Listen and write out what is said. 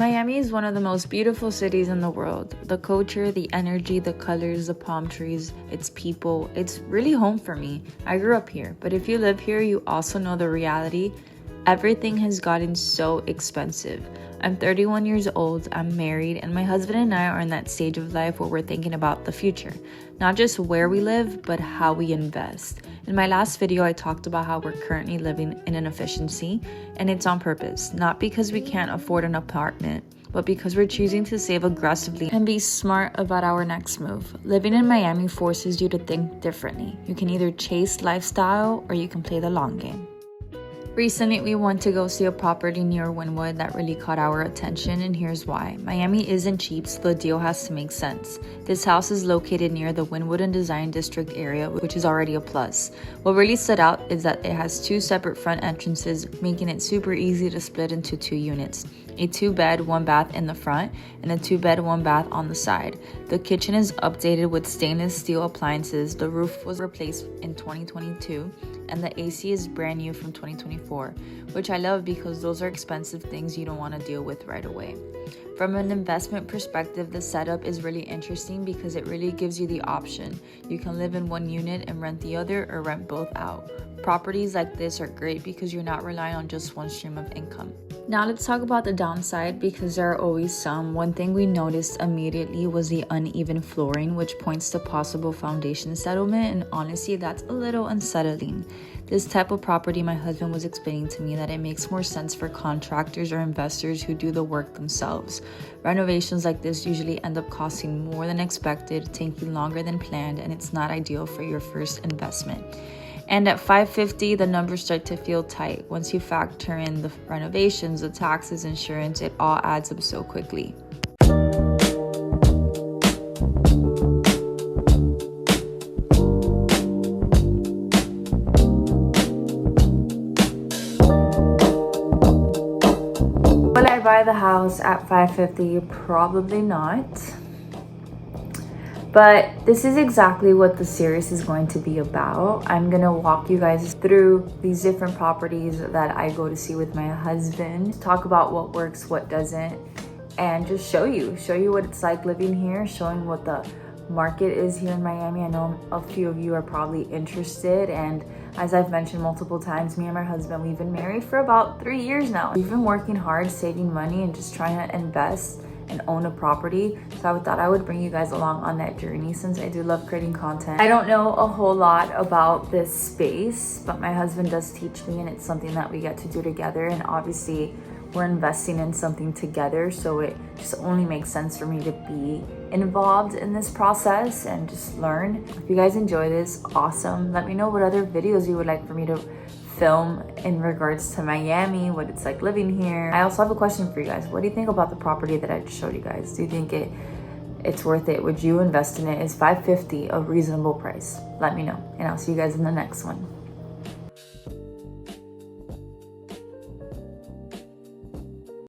Miami is one of the most beautiful cities in the world. The culture, the energy, the colors, the palm trees, its people, it's really home for me. I grew up here, but if you live here, you also know the reality. Everything has gotten so expensive. I'm 31 years old, I'm married, and my husband and I are in that stage of life where we're thinking about the future. Not just where we live, but how we invest. In my last video, I talked about how we're currently living in inefficiency, and it's on purpose. Not because we can't afford an apartment, but because we're choosing to save aggressively and be smart about our next move. Living in Miami forces you to think differently. You can either chase lifestyle or you can play the long game. Recently, we went to go see a property near Wynwood that really caught our attention, and here's why. Miami isn't cheap, so the deal has to make sense. This house is located near the Wynwood and Design District area, which is already a plus. What really stood out is that it has two separate front entrances, making it super easy to split into 2 units. A 2-bed, 1-bath in the front, and a 2-bed, 1-bath on the side. The kitchen is updated with stainless steel appliances. The roof was replaced in 2022, and the AC is brand new from 2024, which I love because those are expensive things you don't want to deal with right away. From an investment perspective, the setup is really interesting because it really gives you the option. You can live in one unit and rent the other, or rent both out. Properties like this are great because you're not relying on just one stream of income. Now let's talk about the downside, because there are always some. One thing we noticed immediately was the uneven flooring, which points to possible foundation settlement, and honestly that's a little unsettling. This type of property, my husband was explaining to me that it makes more sense for contractors or investors who do the work themselves. Renovations like this usually end up costing more than expected, taking longer than planned, and it's not ideal for your first investment. And at $550, the numbers start to feel tight. Once you factor in the renovations, the taxes, insurance, it all adds up so quickly. Will I buy the house at $550? Probably not. But this is exactly what the series is going to be about. I'm gonna walk you guys through these different properties that I go to see with my husband, talk about what works, what doesn't, and just show you what it's like living here, showing what the market is here in Miami. I know a few of you are probably interested, and as I've mentioned multiple times, me and my husband, we've been married for about 3 years now. We've been working hard, saving money, and just trying to invest and own a property. So I thought I would bring you guys along on that journey, since I do love creating content. I don't know a whole lot about this space, but my husband does teach me, and it's something that we get to do together. And obviously we're investing in something together, so it just only makes sense for me to be involved in this process and just learn. If you guys enjoy this, awesome. Let me know what other videos you would like for me to film in regards to Miami, what it's like living here. I also have a question for you guys. What do you think about the property that I just showed you guys? Do you think it's worth it? Would you invest in it? Is $550 a reasonable price? Let me know, and I'll see you guys in the next one.